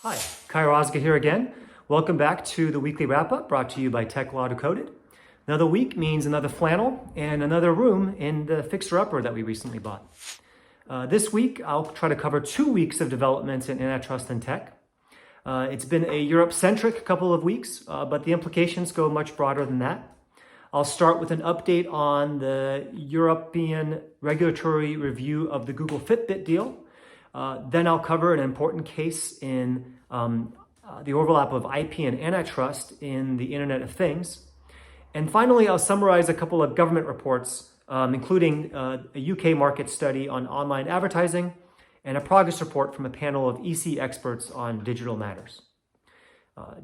Hi, Kai Rosga here again. Welcome back to the weekly wrap-up brought to you by Tech Law Decoded. Another week means another flannel and another room in the fixer-upper that we recently bought. This week, I'll try to cover 2 weeks of developments in antitrust and tech. It's been a Europe-centric couple of weeks, but the implications go much broader than that. I'll start with an update on the European regulatory review of the Google Fitbit deal. Then I'll cover an important case in the overlap of IP and antitrust in the Internet of Things. And finally, I'll summarize a couple of government reports, including a UK market study on online advertising and a progress report from a panel of EC experts on digital matters.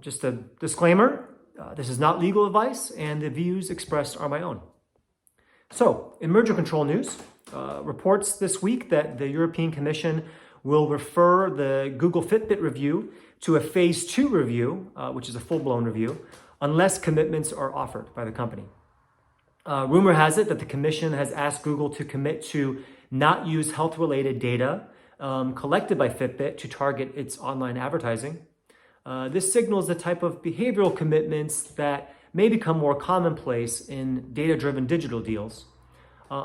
Just a disclaimer, this is not legal advice and the views expressed are my own. So, in merger control news, reports this week that the European Commission will refer the Google Fitbit review to a phase 2 review, which is a full-blown review, unless commitments are offered by the company. Rumor has it that the Commission has asked Google to commit to not use health-related data collected by Fitbit to target its online advertising. This signals the type of behavioral commitments that may become more commonplace in data-driven digital deals.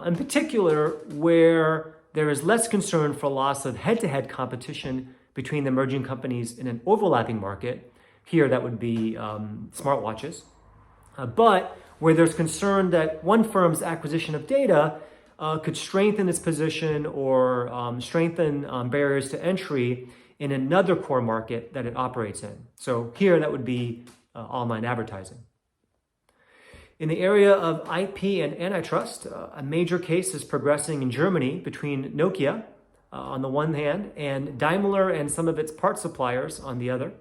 In particular, where there is less concern for loss of head-to-head competition between the merging companies in an overlapping market. Here, that would be smartwatches. But where there's concern that one firm's acquisition of data could strengthen its position or strengthen barriers to entry in another core market that it operates in. So here, that would be online advertising. In the area of IP and antitrust, a major case is progressing in Germany between Nokia on the one hand and Daimler and some of its part suppliers on the other.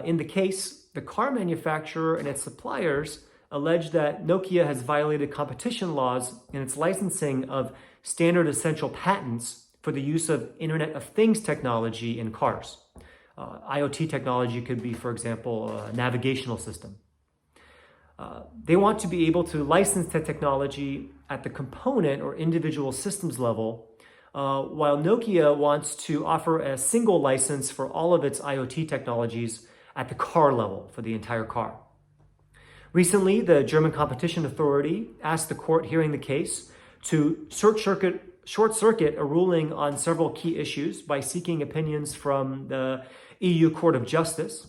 In the case, the car manufacturer and its suppliers allege that Nokia has violated competition laws in its licensing of standard essential patents for the use of Internet of Things technology in cars. IoT technology could be, for example, a navigational system. They want to be able to license the technology at the component or individual systems level, while Nokia wants to offer a single license for all of its IoT technologies at the car level for the entire car. Recently, the German Competition Authority asked the court hearing the case to short circuit a ruling on several key issues by seeking opinions from the EU Court of Justice.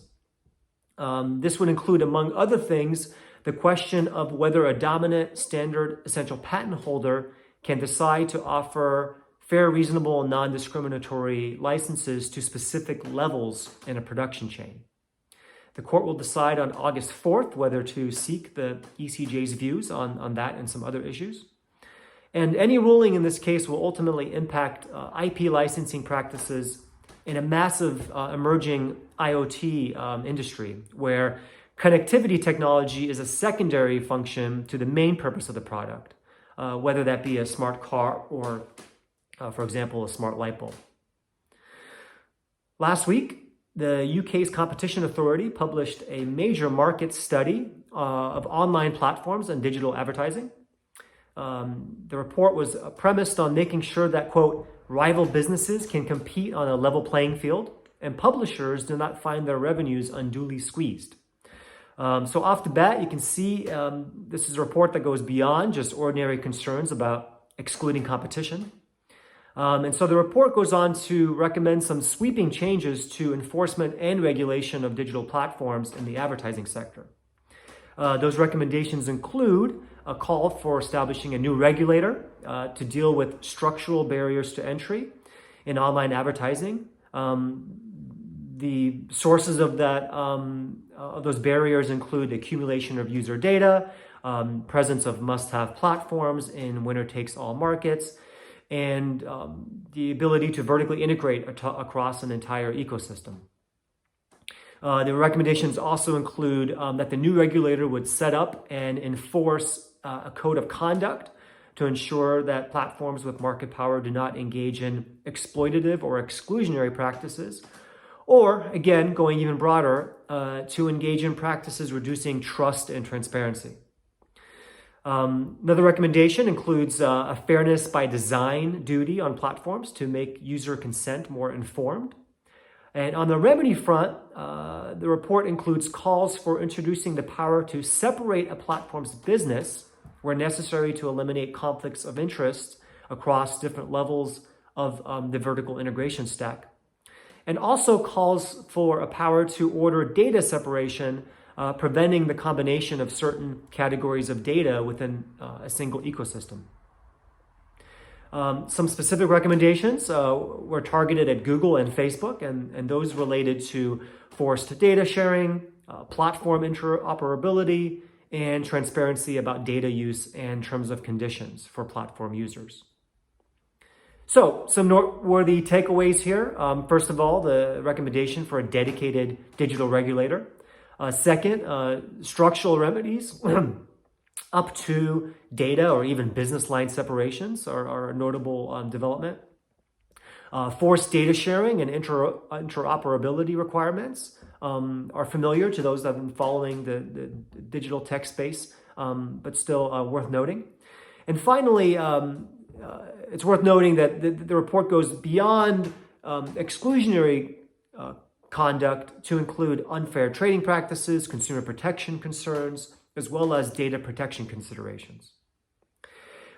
This would include, among other things, the question of whether a dominant standard essential patent holder can decide to offer fair, reasonable, and non-discriminatory licenses to specific levels in a production chain. The court will decide on August 4th whether to seek the ECJ's views on that and some other issues. And any ruling in this case will ultimately impact IP licensing practices in a massive emerging IoT industry where connectivity technology is a secondary function to the main purpose of the product, whether that be a smart car or, for example, a smart light bulb. Last week, the UK's Competition Authority published a major market study of online platforms and digital advertising. The report was premised on making sure that, quote, rival businesses can compete on a level playing field and publishers do not find their revenues unduly squeezed. So off the bat, you can see this is a report that goes beyond just ordinary concerns about excluding competition. And so the report goes on to recommend some sweeping changes to enforcement and regulation of digital platforms in the advertising sector. Those recommendations include a call for establishing a new regulator to deal with structural barriers to entry in online advertising. The sources of that those barriers include the accumulation of user data, presence of must-have platforms in winner-takes-all markets, and the ability to vertically integrate across an entire ecosystem. The recommendations also include that the new regulator would set up and enforce a code of conduct to ensure that platforms with market power do not engage in exploitative or exclusionary practices, or, again, going even broader, to engage in practices reducing trust and transparency. Another recommendation includes a fairness by design duty on platforms to make user consent more informed. And on the remedy front, the report includes calls for introducing the power to separate a platform's business where necessary to eliminate conflicts of interest across different levels of the vertical integration stack. And also calls for a power to order data separation, preventing the combination of certain categories of data within a single ecosystem. Some specific recommendations were targeted at Google and Facebook, and those related to forced data sharing, platform interoperability, and transparency about data use and terms of conditions for platform users. So, some noteworthy takeaways here. First of all, the recommendation for a dedicated digital regulator. Second, structural remedies up to data or even business line separations are a notable development. Forced data sharing and interoperability requirements are familiar to those that have been following the digital tech space, but still worth noting. And finally, it's worth noting that the report goes beyond exclusionary conduct to include unfair trading practices, consumer protection concerns, as well as data protection considerations.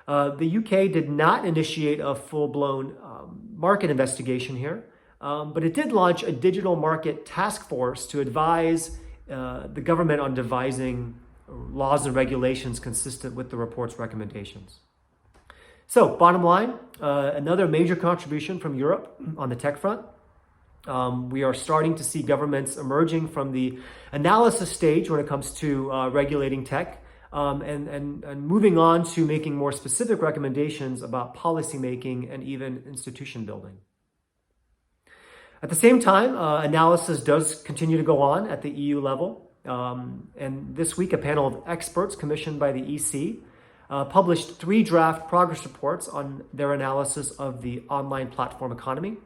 The UK did not initiate a full-blown market investigation here, but it did launch a digital market task force to advise the government on devising laws and regulations consistent with the report's recommendations. So, bottom line, another major contribution from Europe on the tech front. We are starting to see governments emerging from the analysis stage when it comes to regulating tech and moving on to making more specific recommendations about policy making and even institution building. At the same time, analysis does continue to go on at the EU level. And this week, a panel of experts commissioned by the EC published 3 draft progress reports on their analysis of the online platform economy.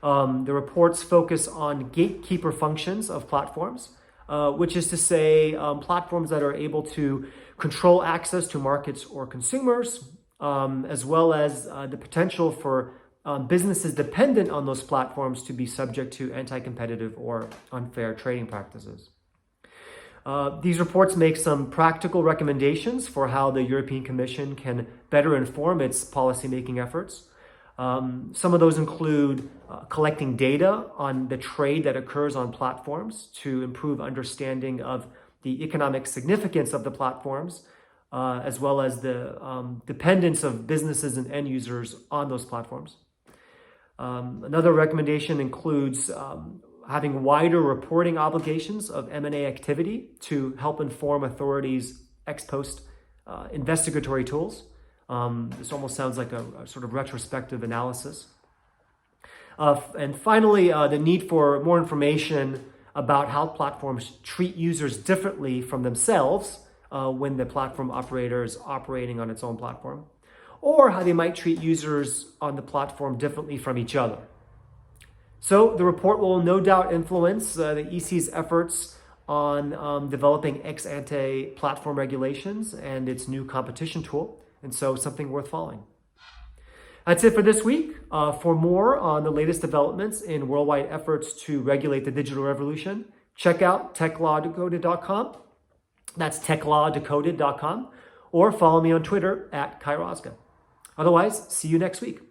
The reports focus on gatekeeper functions of platforms, which is to say platforms that are able to control access to markets or consumers, as well as the potential for businesses dependent on those platforms to be subject to anti-competitive or unfair trading practices. These reports make some practical recommendations for how the European Commission can better inform its policymaking efforts. Some of those include collecting data on the trade that occurs on platforms to improve understanding of the economic significance of the platforms, as well as the dependence of businesses and end users on those platforms. Another recommendation includes having wider reporting obligations of M&A activity to help inform authorities' ex post investigatory tools. This almost sounds like a sort of retrospective analysis. And finally, the need for more information about how platforms treat users differently from themselves when the platform operator is operating on its own platform, or how they might treat users on the platform differently from each other. So the report will no doubt influence the EC's efforts on developing ex-ante platform regulations and its new competition tool. And so something worth following. That's it for this week. For more on the latest developments in worldwide efforts to regulate the digital revolution, check out techlawdecoded.com. That's techlawdecoded.com. Or follow me on Twitter @KaiRozga. Otherwise, see you next week.